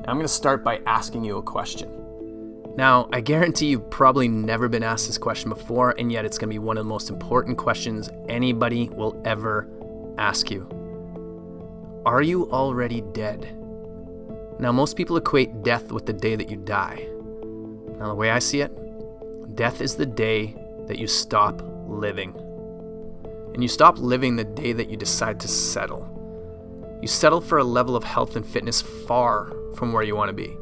And I'm going to start by asking you a question. Now, I guarantee you've probably never been asked this question before, and yet it's going to be one of the most important questions anybody will ever ask you. Are you already dead? Now, most people equate death with the day that you die. Now, the way I see it, death is the day that you stop living. And you stop living the day that you decide to settle. You settle for a level of health and fitness far from where you want to be.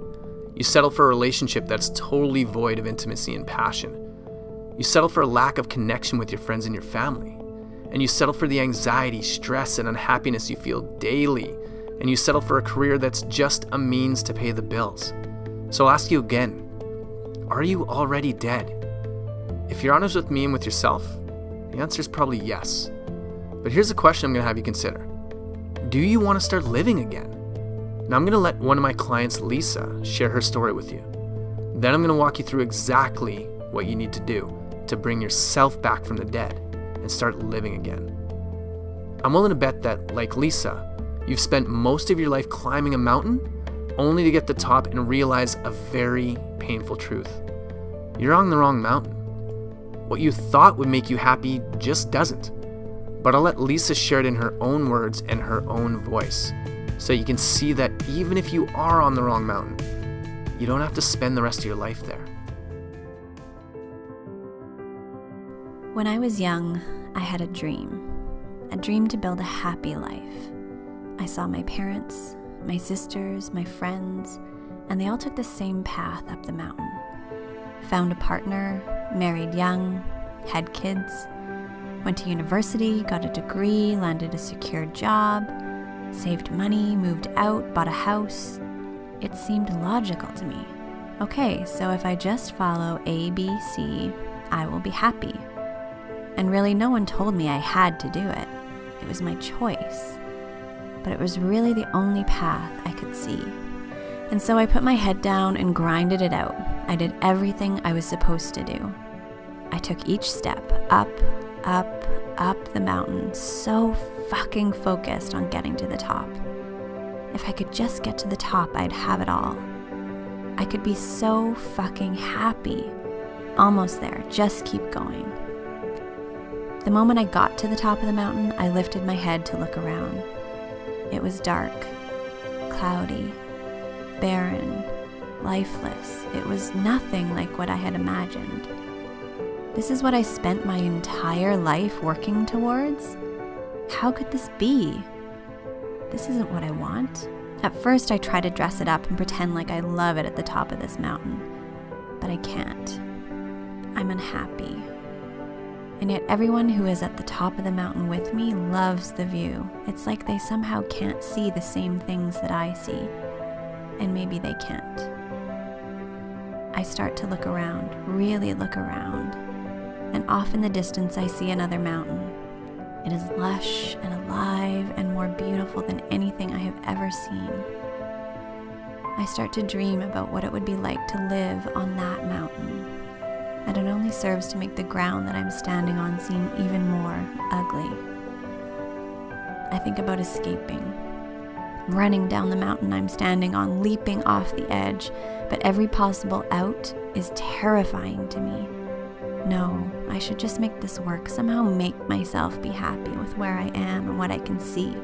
You settle for a relationship that's totally void of intimacy and passion. You settle for a lack of connection with your friends and your family. And you settle for the anxiety, stress, and unhappiness you feel daily. And you settle for a career that's just a means to pay the bills. So I'll ask you again, are you already dead? If you're honest with me and with yourself, the answer is probably yes. But here's a question I'm going to have you consider. Do you want to start living again? Now I'm going to let one of my clients, Lisa, share her story with you. Then I'm going to walk you through exactly what you need to do to bring yourself back from the dead and start living again. I'm willing to bet that, like Lisa, you've spent most of your life climbing a mountain only to get to the top and realize a very painful truth. You're on the wrong mountain. What you thought would make you happy just doesn't. But I'll let Lisa share it in her own words and her own voice, so you can see that even if you are on the wrong mountain, you don't have to spend the rest of your life there. When I was young, I had a dream to build a happy life. I saw my parents, my sisters, my friends, and they all took the same path up the mountain. Found a partner, married young, had kids, went to university, got a degree, landed a secure job, saved money, moved out, bought a house. It seemed logical to me. Okay, so if I just follow A, B, C, I will be happy. And really, no one told me I had to do it. It was my choice. But it was really the only path I could see. And so I put my head down and grinded it out. I did everything I was supposed to do. I took each step up the mountain, so fucking focused on getting to the top. If I could just get to the top, I'd have it all. I could be so fucking happy. Almost there, just keep going. The moment I got to the top of the mountain, I lifted my head to look around. It was dark, cloudy, barren, lifeless. It was nothing like what I had imagined. This is what I spent my entire life working towards? How could this be? This isn't what I want. At first, I try to dress it up and pretend like I love it at the top of this mountain. But I can't. I'm unhappy. And yet everyone who is at the top of the mountain with me loves the view. It's like they somehow can't see the same things that I see. And maybe they can't. I start to look around, really look around. And off in the distance I see another mountain. It is lush and alive and more beautiful than anything I have ever seen. I start to dream about what it would be like to live on that mountain. And it only serves to make the ground that I'm standing on seem even more ugly. I think about escaping, running down the mountain I'm standing on, leaping off the edge, but every possible out is terrifying to me. No, I should just make this work, somehow make myself be happy with where I am and what I can see.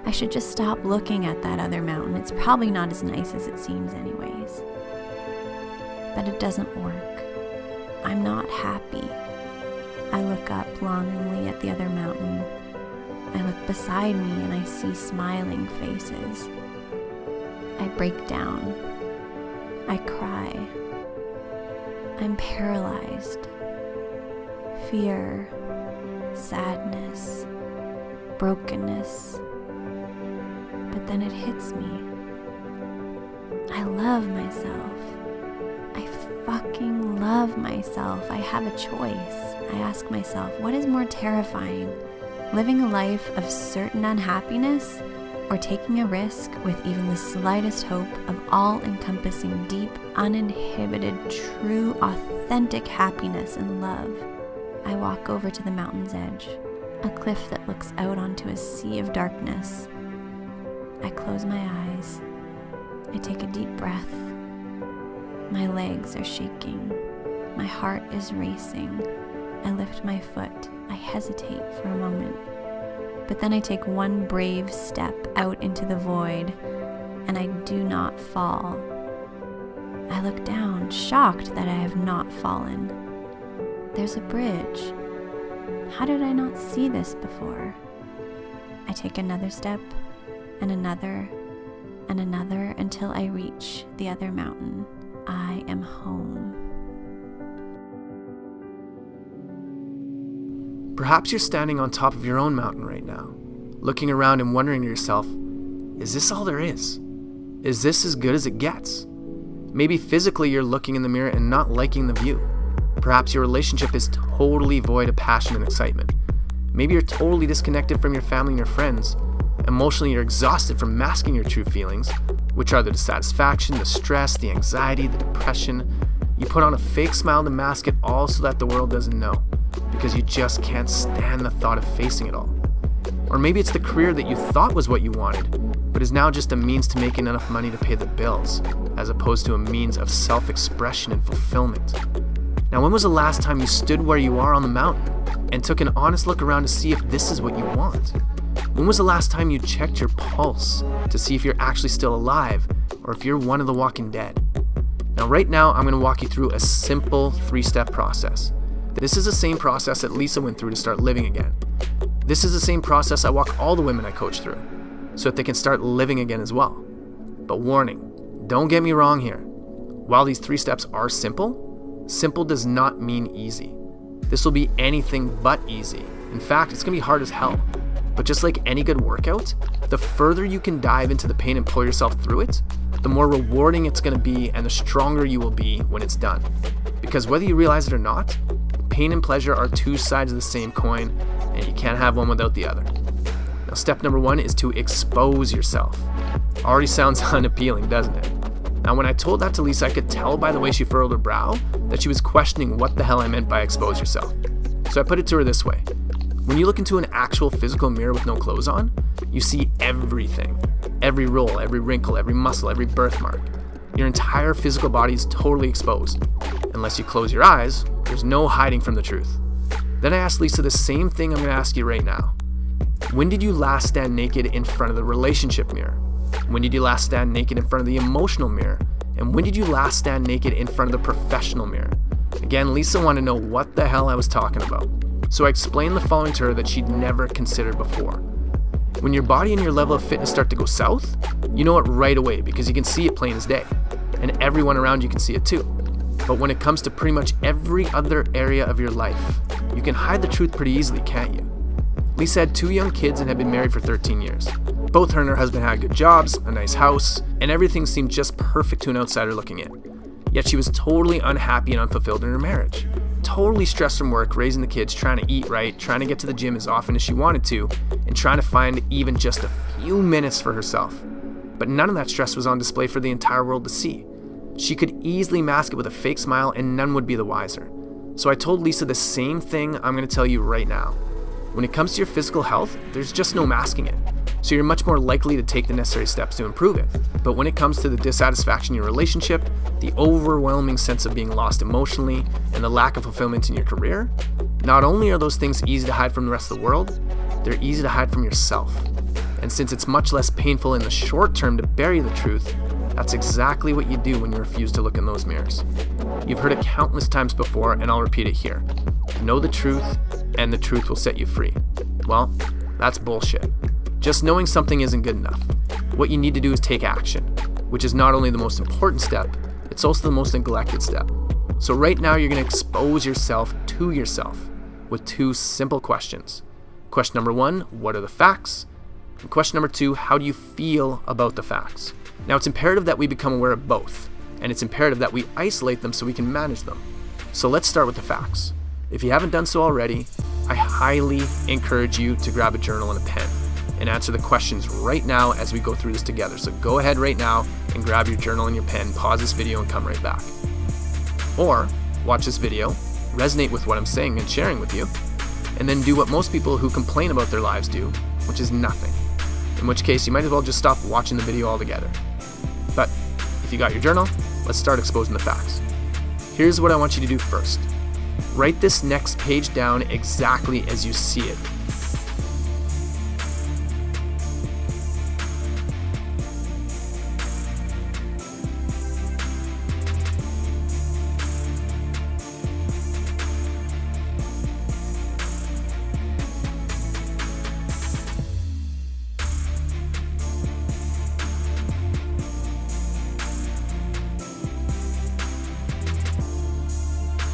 I should just stop looking at that other mountain. It's probably not as nice as it seems anyways. But it doesn't work. I'm not happy. I look up longingly at the other mountain. I look beside me and I see smiling faces. I break down. I cry. I'm paralyzed. Fear, sadness, brokenness. But then it hits me. I love myself. I fucking love myself. I have a choice. I ask myself, what is more terrifying? Living a life of certain unhappiness, or taking a risk with even the slightest hope of all-encompassing, deep, uninhibited, true, authentic happiness and love? I walk over to the mountain's edge, a cliff that looks out onto a sea of darkness. I close my eyes. I take a deep breath. My legs are shaking. My heart is racing. I lift my foot. I hesitate for a moment. But then I take one brave step out into the void, and I do not fall. I look down, shocked that I have not fallen. There's a bridge. How did I not see this before? I take another step, and another, and another, until I reach the other mountain. I am home. Perhaps you're standing on top of your own mountain right now, looking around and wondering to yourself, is this all there is? Is this as good as it gets? Maybe physically you're looking in the mirror and not liking the view. Perhaps your relationship is totally void of passion and excitement. Maybe you're totally disconnected from your family and your friends. Emotionally, you're exhausted from masking your true feelings, which are the dissatisfaction, the stress, the anxiety, the depression. You put on a fake smile to mask it all so that the world doesn't know, because you just can't stand the thought of facing it all. Or maybe it's the career that you thought was what you wanted, but is now just a means to making enough money to pay the bills, as opposed to a means of self-expression and fulfillment. Now, when was the last time you stood where you are on the mountain and took an honest look around to see if this is what you want? When was the last time you checked your pulse to see if you're actually still alive or if you're one of the walking dead? Now, right now, I'm going to walk you through a simple 3-step process. This is the same process that Lisa went through to start living again. This is the same process I walk all the women I coach through, so that they can start living again as well. But warning, don't get me wrong here. While these 3 steps are simple, simple does not mean easy. This will be anything but easy. In fact, it's going to be hard as hell. But just like any good workout, the further you can dive into the pain and pull yourself through it, the more rewarding it's going to be and the stronger you will be when it's done. Because whether you realize it or not, pain and pleasure are 2 sides of the same coin, and you can't have one without the other. Now, step number 1 is to expose yourself. Already sounds unappealing, doesn't it? Now, when I told that to Lisa, I could tell by the way she furrowed her brow that she was questioning what the hell I meant by expose yourself. So I put it to her this way. When you look into an actual physical mirror with no clothes on, you see everything. Every roll, every wrinkle, every muscle, every birthmark. Your entire physical body is totally exposed. Unless you close your eyes, there's no hiding from the truth. Then I asked Lisa the same thing I'm going to ask you right now. When did you last stand naked in front of the relationship mirror? When did you last stand naked in front of the emotional mirror? And when did you last stand naked in front of the professional mirror? Again, Lisa wanted to know what the hell I was talking about. So I explained the following to her that she'd never considered before. When your body and your level of fitness start to go south, you know it right away because you can see it plain as day. And everyone around you can see it too. But when it comes to pretty much every other area of your life, you can hide the truth pretty easily, can't you? Lisa had 2 young kids and had been married for 13 years. Both her and her husband had good jobs, a nice house, and everything seemed just perfect to an outsider looking in. Yet she was totally unhappy and unfulfilled in her marriage. Totally stressed from work, raising the kids, trying to eat right, trying to get to the gym as often as she wanted to, and trying to find even just a few minutes for herself. But none of that stress was on display for the entire world to see. She could easily mask it with a fake smile and none would be the wiser. So I told Lisa the same thing I'm going to tell you right now. When it comes to your physical health, there's just no masking it. So you're much more likely to take the necessary steps to improve it. But when it comes to the dissatisfaction in your relationship, the overwhelming sense of being lost emotionally, and the lack of fulfillment in your career, not only are those things easy to hide from the rest of the world, they're easy to hide from yourself. And since it's much less painful in the short term to bury the truth, that's exactly what you do when you refuse to look in those mirrors. You've heard it countless times before, and I'll repeat it here. Know the truth, and the truth will set you free. Well, that's bullshit. Just knowing something isn't good enough. What you need to do is take action, which is not only the most important step, it's also the most neglected step. So right now you're going to expose yourself to yourself with 2 simple questions. Question number 1, what are the facts? And question number 2, how do you feel about the facts? Now it's imperative that we become aware of both, and it's imperative that we isolate them so we can manage them. So let's start with the facts. If you haven't done so already, I highly encourage you to grab a journal and a pen and answer the questions right now as we go through this together. So go ahead right now and grab your journal and your pen, pause this video and come right back. Or watch this video, resonate with what I'm saying and sharing with you, and then do what most people who complain about their lives do, which is nothing. In which case you might as well just stop watching the video altogether. But if you got your journal, let's start exposing the facts. Here's what I want you to do first. Write this next page down exactly as you see it.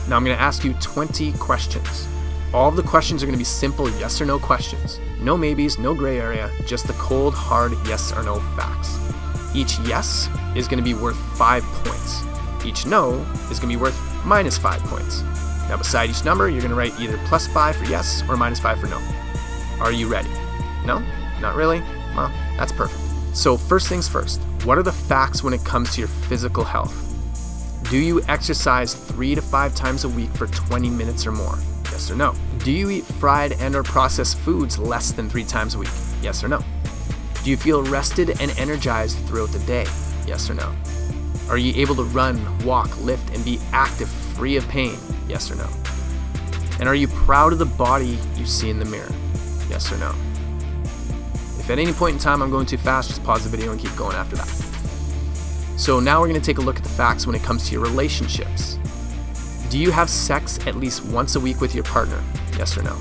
Now I'm going to ask you 20 questions. All of the questions are going to be simple yes or no questions. No maybes, no gray area, just the cold, hard yes or no facts. Each yes is going to be worth 5 points. Each no is going to be worth -5 points. Now beside each number, you're going to write either +5 for yes or -5 for no. Are you ready? No? Not really? Well, that's perfect. So first things first, what are the facts when it comes to your physical health? Do you exercise 3 to 5 times a week for 20 minutes or more? Yes or no? Do you eat fried and or processed foods less than 3 times a week? Yes or no? Do you feel rested and energized throughout the day? Yes or no? Are you able to run, walk, lift, and be active free of pain? Yes or no? And are you proud of the body you see in the mirror? Yes or no? If at any point in time I'm going too fast, just pause the video and keep going after that. So now we're going to take a look at the facts when it comes to your relationships. Do you have sex at least once a week with your partner? Yes or no?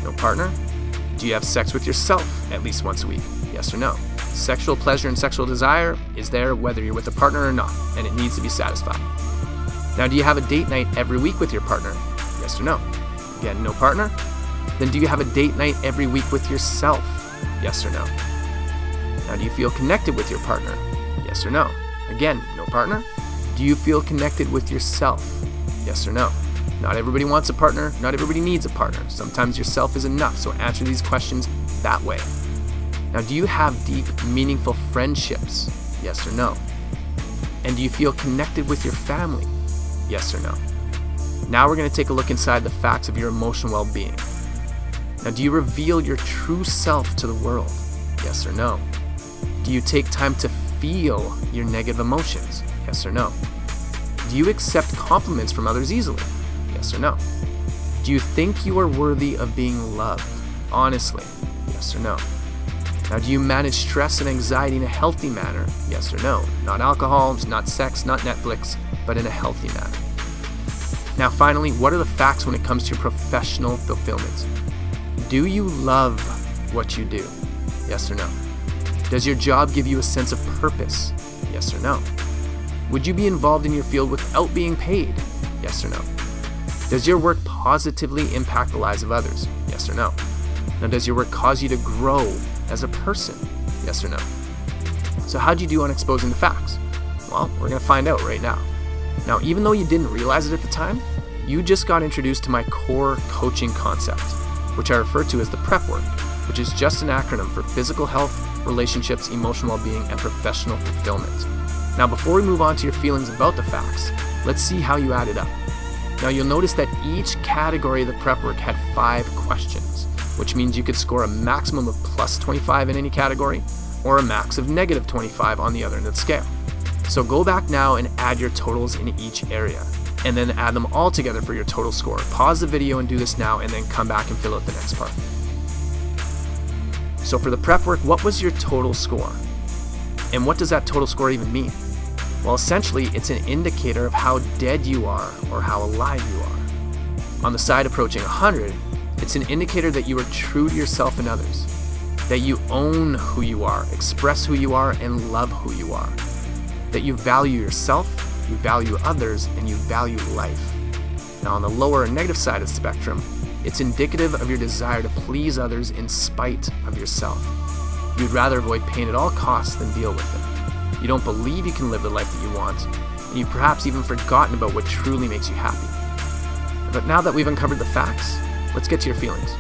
No partner? Do you have sex with yourself at least once a week? Yes or no? Sexual pleasure and sexual desire is there whether you're with a partner or not, and it needs to be satisfied. Now, do you have a date night every week with your partner? Yes or no? Again, no partner? Then do you have a date night every week with yourself? Yes or no? Now, do you feel connected with your partner? Yes or no? Again, no partner? Do you feel connected with yourself? Yes or no? Not everybody wants a partner. Not everybody needs a partner. Sometimes yourself is enough, so answer these questions that way. Now, do you have deep, meaningful friendships? Yes or no? And do you feel connected with your family? Yes or no? Now we're going to take a look inside the facts of your emotional well-being. Now, do you reveal your true self to the world? Yes or no? Do you take time to feel your negative emotions? Yes or no? Do you accept compliments from others easily? Yes or no? Do you think you are worthy of being loved? Honestly? Yes or no? Now, do you manage stress and anxiety in a healthy manner? Yes or no? Not alcohol, not sex, not Netflix, but in a healthy manner. Now, finally, what are the facts when it comes to your professional fulfillment? Do you love what you do? Yes or no? Does your job give you a sense of purpose? Yes or no? Would you be involved in your field without being paid? Yes or no? Does your work positively impact the lives of others? Yes or no? Now, does your work cause you to grow as a person? Yes or no? So how'd you do on exposing the facts? Well, we're going to find out right now. Now, even though you didn't realize it at the time, you just got introduced to my core coaching concept, which I refer to as the PrEP work, which is just an acronym for physical health, relationships, emotional well-being, and professional fulfillment. Now, before we move on to your feelings about the facts, let's see how you add it up. Now, you'll notice that each category of the PrEP work had 5 questions, which means you could score a maximum of +25 in any category, or a max of -25 on the other end of the scale. So go back now and add your totals in each area, and then add them all together for your total score. Pause the video and do this now, and then come back and fill out the next part. So for the PrEP work, what was your total score? And what does that total score even mean? Well, essentially, it's an indicator of how dead you are or how alive you are. On the side approaching 100, it's an indicator that you are true to yourself and others, that you own who you are, express who you are, and love who you are, that you value yourself, you value others, and you value life. Now, on the lower or negative side of the spectrum, it's indicative of your desire to please others in spite of yourself. You'd rather avoid pain at all costs than deal with it. You don't believe you can live the life that you want, and you've perhaps even forgotten about what truly makes you happy. But now that we've uncovered the facts, let's get to your feelings.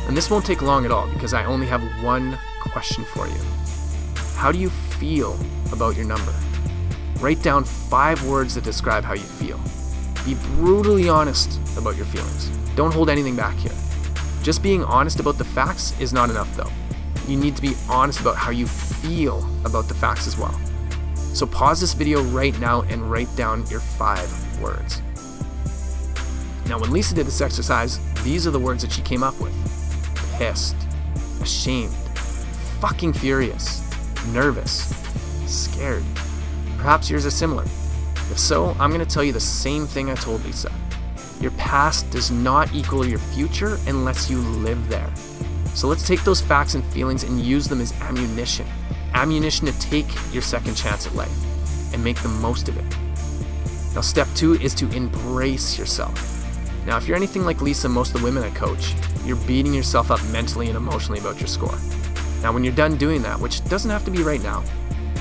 And this won't take long at all because I only have one question for you. How do you feel about your number? Write down 5 words that describe how you feel. Be brutally honest about your feelings. Don't hold anything back here. Just being honest about the facts is not enough though. You need to be honest about how you feel about the facts as well. So pause this video right now and write down your 5 words. Now, when Lisa did this exercise, these are the words that she came up with. Pissed, ashamed, fucking furious, nervous, scared. Perhaps yours are similar. If so, I'm going to tell you the same thing I told Lisa. Your past does not equal your future unless you live there. So let's take those facts and feelings and use them as ammunition. Ammunition to take your second chance at life and make the most of it. Now, step 2 is to embrace yourself. Now, if you're anything like Lisa, most of the women I coach, you're beating yourself up mentally and emotionally about your score. Now, when you're done doing that, which doesn't have to be right now,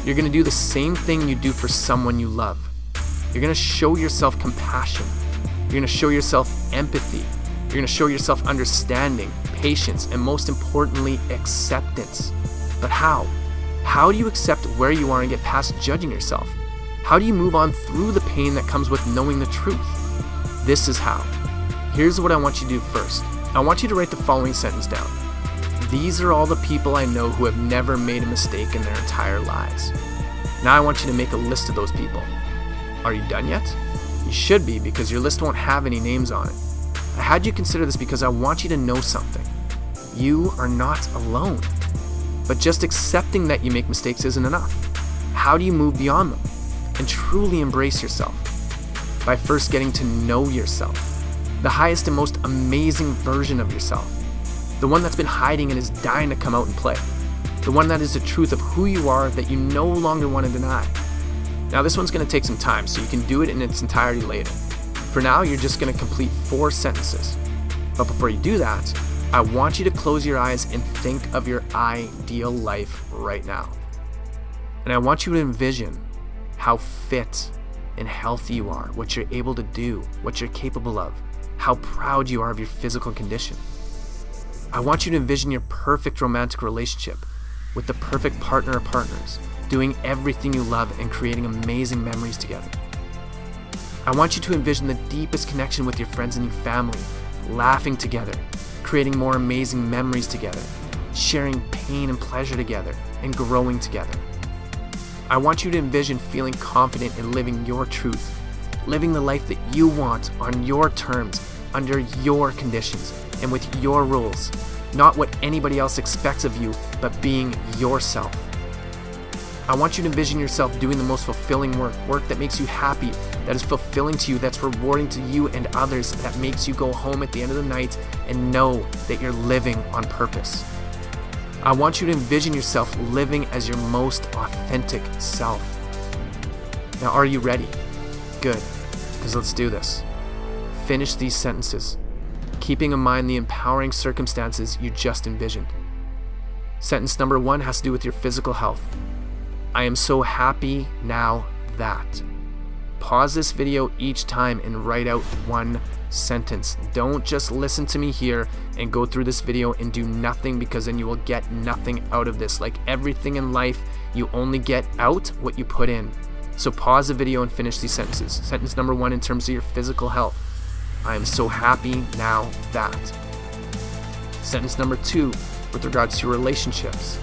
you're going to do the same thing you do for someone you love. You're going to show yourself compassion. You're going to show yourself empathy. You're going to show yourself understanding, patience, and most importantly, acceptance. But how? How do you accept where you are and get past judging yourself? How do you move on through the pain that comes with knowing the truth? This is how. Here's what I want you to do first. I want you to write the following sentence down. These are all the people I know who have never made a mistake in their entire lives. Now I want you to make a list of those people. Are you done yet? You should be, because your list won't have any names on it. I had you consider this because I want you to know something. You are not alone. But just accepting that you make mistakes isn't enough. How do you move beyond them and truly embrace yourself? By first getting to know yourself. The highest and most amazing version of yourself. The one that's been hiding and is dying to come out and play. The one that is the truth of who you are that you no longer want to deny. Now, this one's going to take some time, so you can do it in its entirety later. For now, you're just going to complete 4 sentences. But before you do that, I want you to close your eyes and think of your ideal life right now. And I want you to envision how fit and healthy you are, what you're able to do, what you're capable of, how proud you are of your physical condition. I want you to envision your perfect romantic relationship with the perfect partner or partners, doing everything you love and creating amazing memories together. I want you to envision the deepest connection with your friends and your family, laughing together, creating more amazing memories together, sharing pain and pleasure together, and growing together. I want you to envision feeling confident in living your truth, living the life that you want on your terms, under your conditions, and with your rules, not what anybody else expects of you, but being yourself. I want you to envision yourself doing the most fulfilling work that makes you happy, that is fulfilling to you, that's rewarding to you and others, that makes you go home at the end of the night and know that you're living on purpose. I want you to envision yourself living as your most authentic self. Now, are you ready? Good, because let's do this. Finish these sentences, keeping in mind the empowering circumstances you just envisioned. Sentence number 1 has to do with your physical health. I am so happy now that. Pause this video each time and write out 1 sentence. Don't just listen to me here and go through this video and do nothing, because then you will get nothing out of this. Like everything in life, you only get out what you put in. So pause the video and finish these sentences. Sentence number 1 in terms of your physical health. I am so happy now that. Sentence number 2 with regards to your relationships.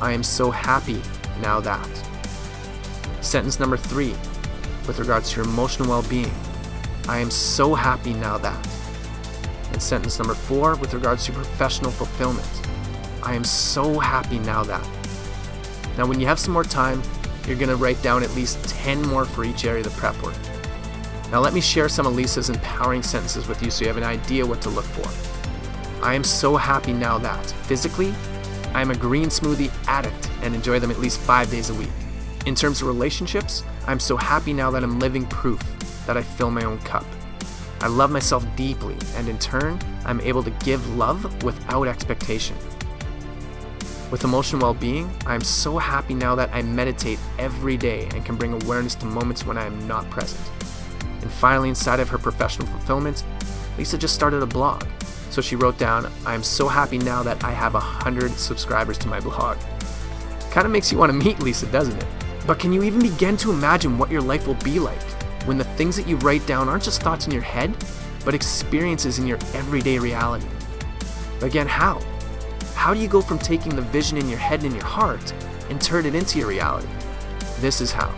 I am so happy now that. Sentence number 3 with regards to your emotional well-being. I am so happy now that. And sentence number 4 with regards to professional fulfillment. I am so happy now that. Now, when you have some more time, you're going to write down at least 10 more for each area of the prep work. Now, let me share some of Lisa's empowering sentences with you so you have an idea what to look for. I am so happy now that. Physically, I am a green smoothie addict and enjoy them at least 5 days a week. In terms of relationships, I'm so happy now that I'm living proof that I fill my own cup. I love myself deeply, and in turn, I'm able to give love without expectation. With emotional well-being, I'm so happy now that I meditate every day and can bring awareness to moments when I am not present. And finally, inside of her professional fulfillment, Lisa just started a blog. So she wrote down, I am so happy now that I have 100 subscribers to my blog. Kind of makes you want to meet Lisa, doesn't it? But can you even begin to imagine what your life will be like when the things that you write down aren't just thoughts in your head, but experiences in your everyday reality? But again, how? How do you go from taking the vision in your head and in your heart and turn it into your reality? This is how.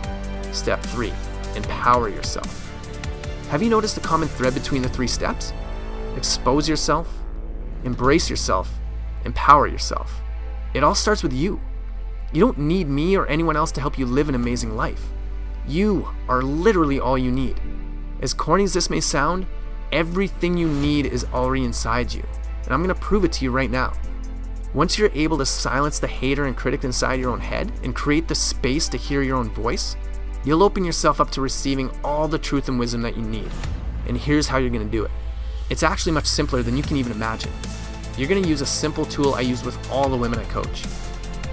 Step 3, empower yourself. Have you noticed a common thread between the 3 steps? Expose yourself, embrace yourself, empower yourself. It all starts with you. You don't need me or anyone else to help you live an amazing life. You are literally all you need. As corny as this may sound, everything you need is already inside you. And I'm going to prove it to you right now. Once you're able to silence the hater and critic inside your own head and create the space to hear your own voice, you'll open yourself up to receiving all the truth and wisdom that you need. And here's how you're going to do it. It's actually much simpler than you can even imagine. You're going to use a simple tool I use with all the women I coach.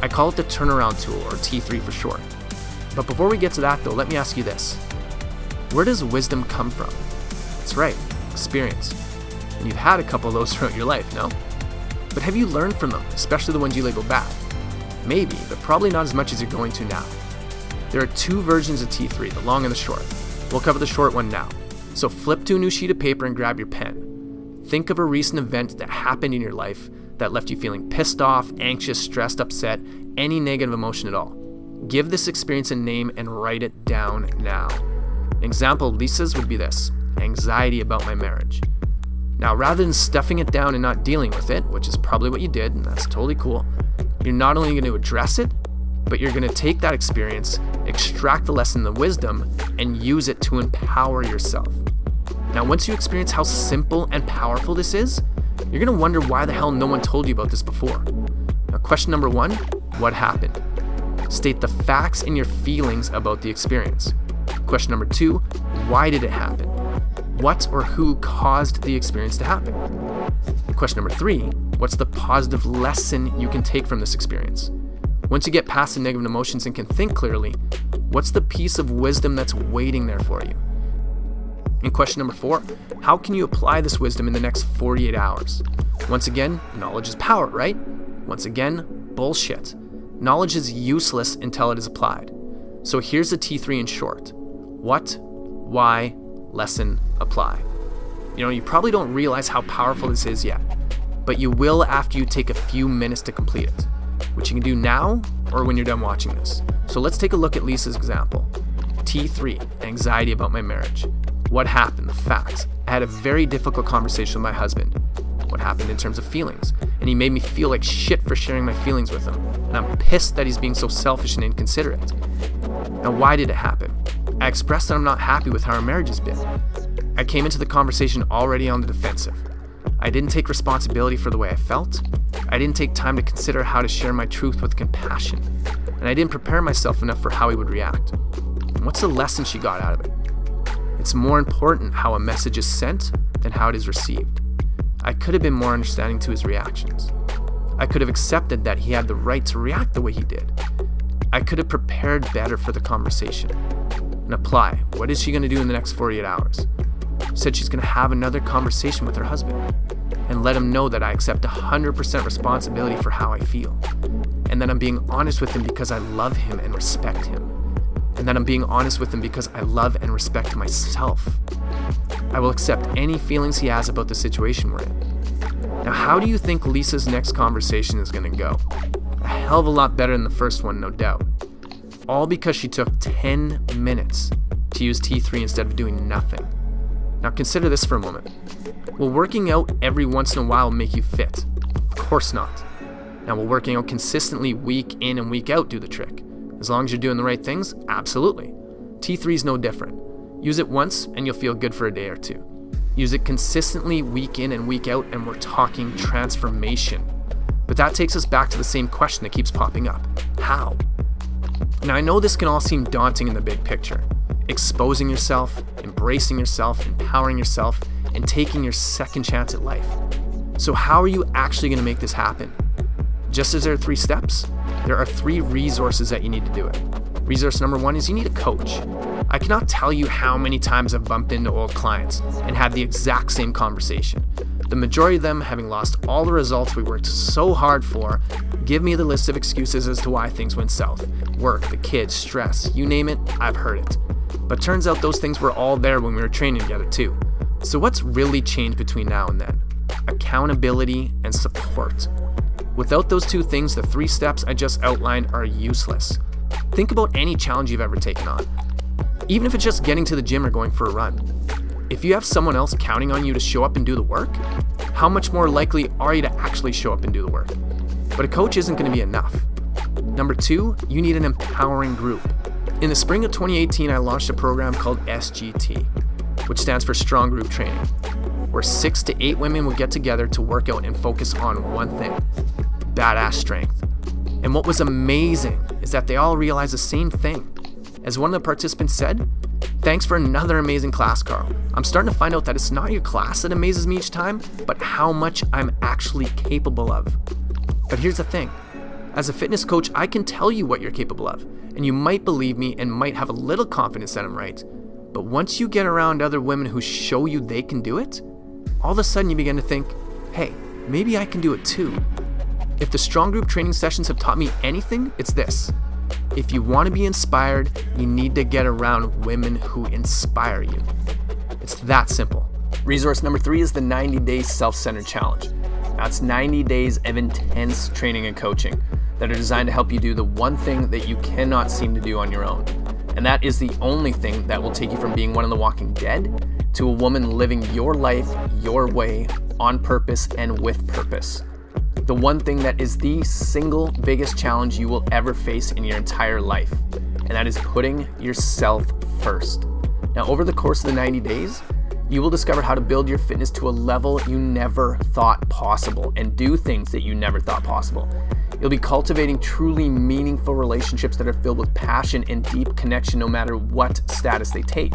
I call it the turnaround tool, or T3 for short. But before we get to that though, let me ask you this. Where does wisdom come from? That's right, experience. And you've had a couple of those throughout your life, no? But have you learned from them, especially the ones you label bad? Maybe, but probably not as much as you're going to now. There are 2 versions of T3, the long and the short. We'll cover the short one now. So flip to a new sheet of paper and grab your pen. Think of a recent event that happened in your life that left you feeling pissed off, anxious, stressed, upset, any negative emotion at all. Give this experience a name and write it down now. An example of Lisa's would be this: anxiety about my marriage. Now, rather than stuffing it down and not dealing with it, which is probably what you did, and that's totally cool, you're not only going to address it, but you're going to take that experience, extract the lesson, the wisdom, and use it to empower yourself. Now, once you experience how simple and powerful this is, you're going to wonder why the hell no one told you about this before. Now, question number 1, what happened? State the facts and your feelings about the experience. Question number 2, why did it happen? What or who caused the experience to happen? Question number 3, what's the positive lesson you can take from this experience? Once you get past the negative emotions and can think clearly, what's the piece of wisdom that's waiting there for you? And question number 4, how can you apply this wisdom in the next 48 hours? Once again, knowledge is power, right? Once again, bullshit. Knowledge is useless until it is applied. So here's the T3 in short. What, why, lesson, apply. You probably don't realize how powerful this is yet, but you will after you take a few minutes to complete it, which you can do now or when you're done watching this. So let's take a look at Lisa's example. T3, anxiety about my marriage. What happened? The facts. I had a very difficult conversation with my husband. What happened in terms of feelings? And he made me feel like shit for sharing my feelings with him. And I'm pissed that he's being so selfish and inconsiderate. Now, why did it happen? I expressed that I'm not happy with how our marriage has been. I came into the conversation already on the defensive. I didn't take responsibility for the way I felt. I didn't take time to consider how to share my truth with compassion. And I didn't prepare myself enough for how he would react. And what's the lesson she got out of it? It's more important how a message is sent than how it is received. I could have been more understanding to his reactions. I could have accepted that he had the right to react the way he did. I could have prepared better for the conversation. And apply. What is she going to do in the next 48 hours? She said she's going to have another conversation with her husband and let him know that I accept 100% responsibility for how I feel. And that I'm being honest with him because I love him and respect him. And that I'm being honest with him because I love and respect myself. I will accept any feelings he has about the situation we're in. Now, how do you think Lisa's next conversation is going to go? A hell of a lot better than the first one, no doubt. All because she took 10 minutes to use T3 instead of doing nothing. Now consider this for a moment. Will working out every once in a while make you fit? Of course not. Now, will working out consistently week in and week out do the trick? As long as you're doing the right things, absolutely. T3 is no different. Use it once and you'll feel good for a day or two. Use it consistently week in and week out and we're talking transformation. But that takes us back to the same question that keeps popping up. How? Now, I know this can all seem daunting in the big picture. Exposing yourself, embracing yourself, empowering yourself, and taking your second chance at life. So how are you actually going to make this happen? Just as there are 3 steps, there are 3 resources that you need to do it. Resource number 1 is you need a coach. I cannot tell you how many times I've bumped into old clients and had the exact same conversation. The majority of them, having lost all the results we worked so hard for, give me the list of excuses as to why things went south. Work, the kids, stress, you name it, I've heard it. But turns out those things were all there when we were training together too. So what's really changed between now and then? Accountability and support. Without those 2 things, the 3 steps I just outlined are useless. Think about any challenge you've ever taken on. Even if it's just getting to the gym or going for a run. If you have someone else counting on you to show up and do the work, how much more likely are you to actually show up and do the work? But a coach isn't going to be enough. Number 2, you need an empowering group. In the spring of 2018, I launched a program called SGT, which stands for Strong Group Training, where 6 to 8 women would get together to work out and focus on one thing: badass strength. And what was amazing is that they all realized the same thing. As one of the participants said, "Thanks for another amazing class, Carl. I'm starting to find out that it's not your class that amazes me each time, but how much I'm actually capable of." But here's the thing. As a fitness coach, I can tell you what you're capable of, and you might believe me and might have a little confidence that I'm right. But once you get around other women who show you they can do it, all of a sudden you begin to think, hey, maybe I can do it too. If the Strong Group training sessions have taught me anything, it's this. If you want to be inspired, you need to get around women who inspire you. It's that simple. Resource number 3 is the 90-day self-centered challenge. That's 90 days of intense training and coaching that are designed to help you do the one thing that you cannot seem to do on your own. And that is the only thing that will take you from being one of the walking dead to a woman living your life, your way, on purpose and with purpose. The one thing that is the single biggest challenge you will ever face in your entire life, and that is putting yourself first. Now, over the course of the 90 days, you will discover how to build your fitness to a level you never thought possible and do things that you never thought possible. You'll be cultivating truly meaningful relationships that are filled with passion and deep connection no matter what status they take.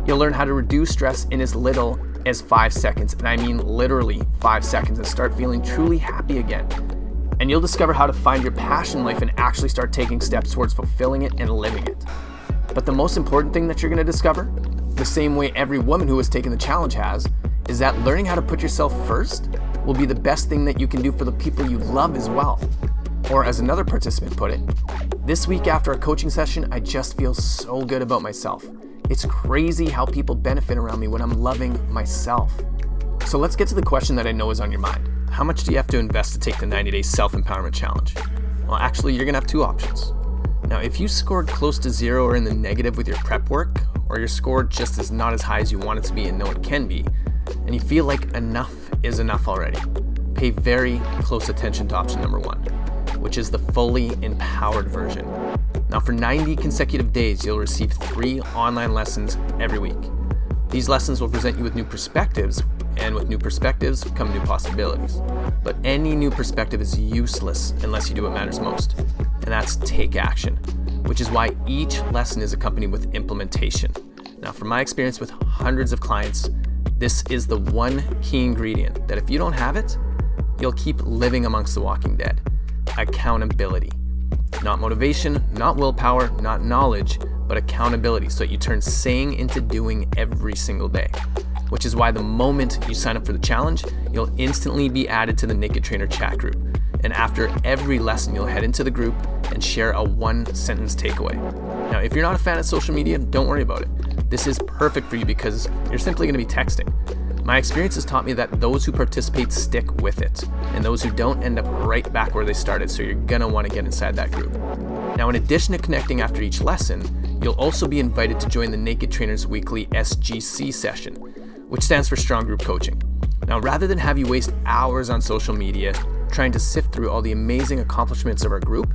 You'll learn how to reduce stress in as little as 5 seconds, and I mean literally 5 seconds, and start feeling truly happy again. And you'll discover how to find your passion life and actually start taking steps towards fulfilling it and living it. But the most important thing that you're going to discover, the same way every woman who has taken the challenge has, is that learning how to put yourself first will be the best thing that you can do for the people you love as well. Or as another participant put it, "This week after a coaching session, I just feel so good about myself. It's crazy how people benefit around me when I'm loving myself." So let's get to the question that I know is on your mind. How much do you have to invest to take the 90-day self-empowerment challenge? Well, actually, you're gonna have 2 options. Now, if you scored close to 0 or in the negative with your prep work, or your score just is not as high as you want it to be and know it can be, and you feel like enough is enough already, pay very close attention to option number 1, which is the fully empowered version. Now, for 90 consecutive days, you'll receive 3 online lessons every week. These lessons will present you with new perspectives, and with new perspectives come new possibilities. But any new perspective is useless unless you do what matters most, and that's take action, which is why each lesson is accompanied with implementation. Now, from my experience with hundreds of clients, this is the one key ingredient that if you don't have it, you'll keep living amongst the walking dead: accountability. Not motivation, not willpower, not knowledge, but accountability, so that you turn saying into doing every single day. Which is why the moment you sign up for the challenge, you'll instantly be added to the Naked Trainer chat group. And after every lesson, you'll head into the group and share a 1-sentence takeaway. Now, if you're not a fan of social media, don't worry about it. This is perfect for you because you're simply going to be texting. My experience has taught me that those who participate stick with it, and those who don't end up right back where they started, so you're gonna want to get inside that group. Now, in addition to connecting after each lesson, you'll also be invited to join the Naked Trainer's weekly SGC session, which stands for Strong Group Coaching. Now, rather than have you waste hours on social media trying to sift through all the amazing accomplishments of our group,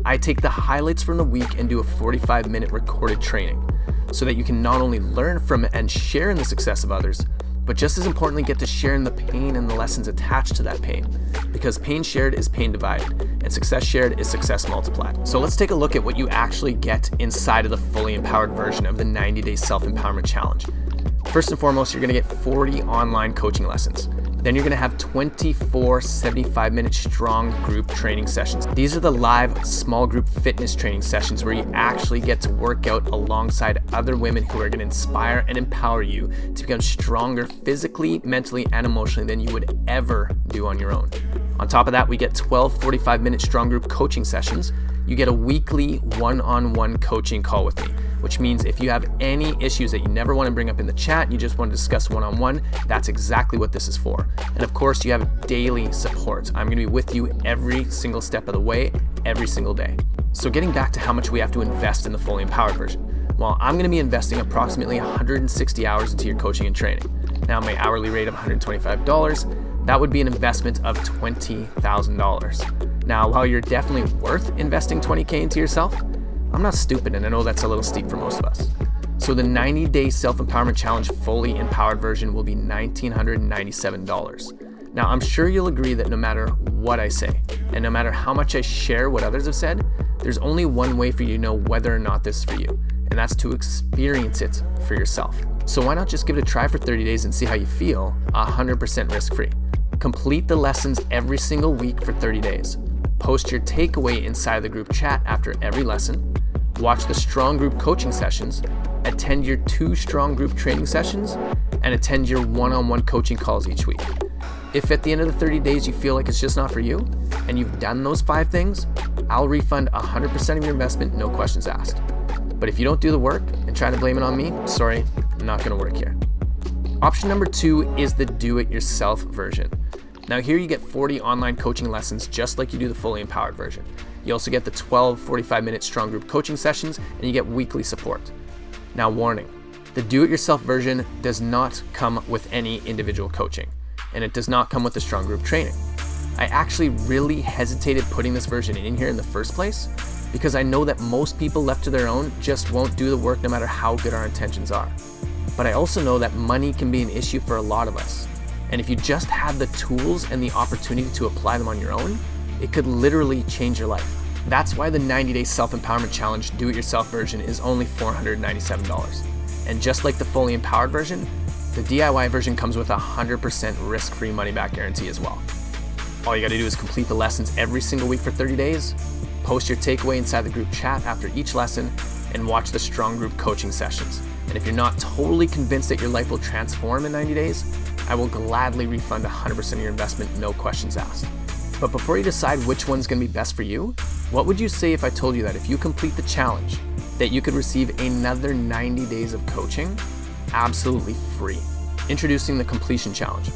I take the highlights from the week and do a 45-minute recorded training so that you can not only learn from it and share in the success of others, but just as importantly, get to share in the pain and the lessons attached to that pain. Because pain shared is pain divided, and success shared is success multiplied. So let's take a look at what you actually get inside of the fully empowered version of the 90-day self-empowerment challenge. First and foremost, you're gonna get 40 online coaching lessons. Then you're gonna have 24 75-minute strong group training sessions. These are the live small group fitness training sessions where you actually get to work out alongside other women who are gonna inspire and empower you to become stronger physically, mentally, and emotionally than you would ever do on your own. On top of that, we get 12 45-minute strong group coaching sessions. You get a weekly one-on-one coaching call with me, which means if you have any issues that you never want to bring up in the chat, you just want to discuss one-on-one, that's exactly what this is for. And of course, you have daily support. I'm going to be with you every single step of the way, every single day. So getting back to how much we have to invest in the fully empowered version. Well, I'm going to be investing approximately 160 hours into your coaching and training. Now, my hourly rate of $125, that would be an investment of $20,000. Now, while you're definitely worth investing $20K into yourself, I'm not stupid, and I know that's a little steep for most of us. So the 90-day self-empowerment challenge fully empowered version will be $1,997. Now, I'm sure you'll agree that no matter what I say, and no matter how much I share what others have said, there's only one way for you to know whether or not this is for you, and that's to experience it for yourself. So why not just give it a try for 30 days and see how you feel, 100% risk-free. Complete the lessons every single week for 30 days. Post your takeaway inside the group chat after every lesson. Watch the strong group coaching sessions, attend your 2 strong group training sessions, and attend your one-on-one coaching calls each week. If at the end of the 30 days you feel like it's just not for you, and you've done those 5 things, I'll refund 100% of your investment, no questions asked. But if you don't do the work and try to blame it on me, sorry, not gonna work here. Option number 2 is the do-it-yourself version. Now here you get 40 online coaching lessons just like you do the fully empowered version. You also get the 12 45-minute strong group coaching sessions, and you get weekly support. Now warning, the do-it-yourself version does not come with any individual coaching, and it does not come with the strong group training. I actually really hesitated putting this version in here in the first place because I know that most people left to their own just won't do the work no matter how good our intentions are. But I also know that money can be an issue for a lot of us. And if you just have the tools and the opportunity to apply them on your own, it could literally change your life. That's why the 90-day self-empowerment challenge do-it-yourself version is only $497. And just like the fully empowered version, the DIY version comes with a 100% risk-free money-back guarantee as well. All you gotta do is complete the lessons every single week for 30 days, post your takeaway inside the group chat after each lesson, and watch the strong group coaching sessions. And if you're not totally convinced that your life will transform in 90 days, I will gladly refund 100% of your investment, no questions asked. But before you decide which one's gonna be best for you, what would you say if I told you that if you complete the challenge, that you could receive another 90 days of coaching absolutely free? Introducing the completion challenge.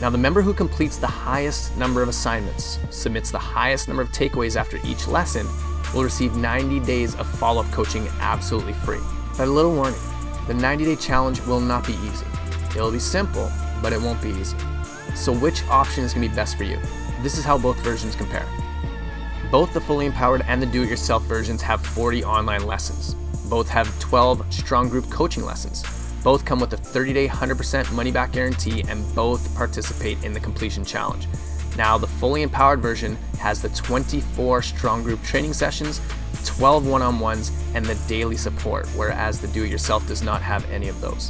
Now, the member who completes the highest number of assignments, submits the highest number of takeaways after each lesson, will receive 90 days of follow-up coaching absolutely free. But a little warning, the 90-day challenge will not be easy. It'll be simple, but it won't be easy. So which option is gonna be best for you? This is how both versions compare. Both the fully empowered and the do-it-yourself versions have 40 online lessons. Both have 12 strong group coaching lessons. Both come with a 30-day 100% money-back guarantee, and both participate in the completion challenge. Now, the fully empowered version has the 24 strong group training sessions, 12 one-on-ones, and the daily support, whereas the do-it-yourself does not have any of those.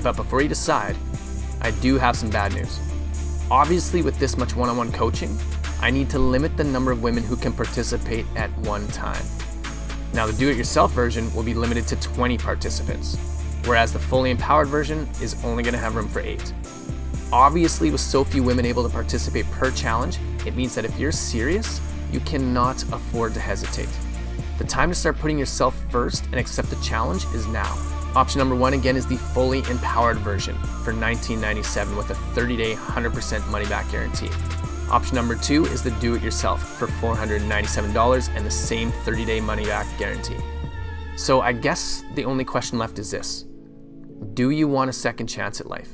But before you decide, I do have some bad news. Obviously, with this much one-on-one coaching, I need to limit the number of women who can participate at one time. Now, the do-it-yourself version will be limited to 20 participants, whereas the fully empowered version is only going to have room for 8. Obviously, with so few women able to participate per challenge, it means that if you're serious, you cannot afford to hesitate. The time to start putting yourself first and accept the challenge is now. Option number 1 again is the fully empowered version for $19.97 with a 30-day 100% money-back guarantee. Option number 2 is the do-it-yourself for $497 and the same 30-day money-back guarantee. So I guess the only question left is this: do you want a second chance at life?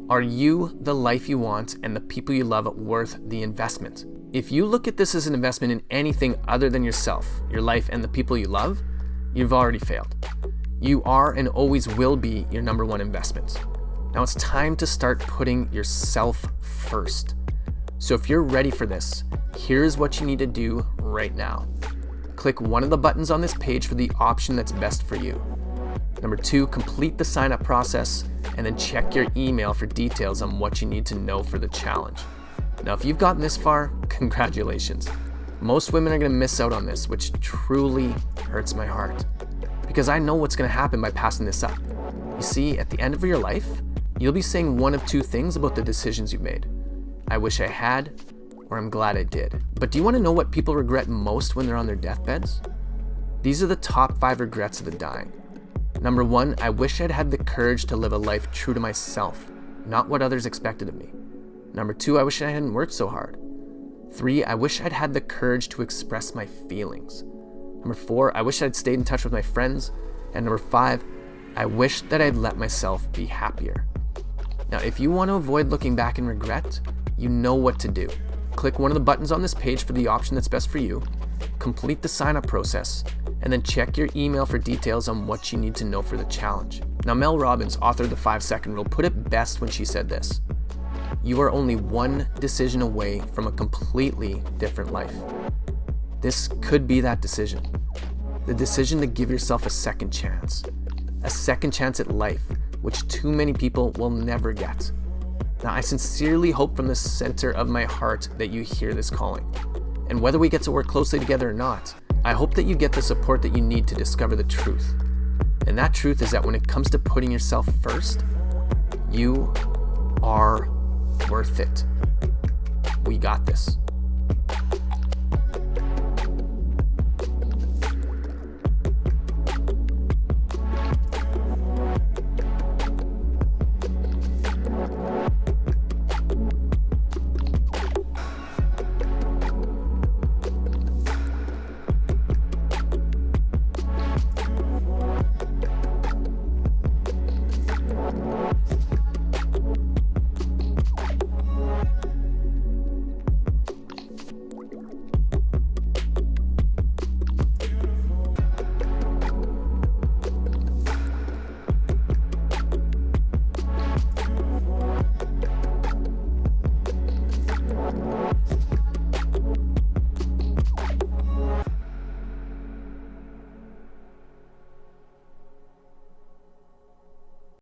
Are you the life you want and the people you love worth the investment? If you look at this as an investment in anything other than yourself, your life, and the people you love, you've already failed. You are and always will be your number 1 investment. Now it's time to start putting yourself first. So if you're ready for this, here's what you need to do right now. Click one of the buttons on this page for the option that's best for you. Number 2, complete the sign-up process, and then check your email for details on what you need to know for the challenge. Now, if you've gotten this far, congratulations. Most women are gonna miss out on this, which truly hurts my heart, because I know what's gonna happen by passing this up. You see, at the end of your life, you'll be saying one of 2 things about the decisions you've made. I wish I had, or I'm glad I did. But do you wanna know what people regret most when they're on their deathbeds? These are the top 5 regrets of the dying. Number 1, I wish I'd had the courage to live a life true to myself, not what others expected of me. Number 2, I wish I hadn't worked so hard. 3, I wish I'd had the courage to express my feelings. Number 4, I wish I'd stayed in touch with my friends. And number 5, I wish that I'd let myself be happier. Now, if you want to avoid looking back in regret, you know what to do. Click one of the buttons on this page for the option that's best for you, complete the sign-up process, and then check your email for details on what you need to know for the challenge. Now, Mel Robbins, author of the 5-second rule, put it best when she said this: "You are only one decision away from a completely different life." This could be that decision. The decision to give yourself a second chance at life, which too many people will never get. Now, I sincerely hope from the center of my heart that you hear this calling. And whether we get to work closely together or not, I hope that you get the support that you need to discover the truth. And that truth is that when it comes to putting yourself first, you are worth it. We got this.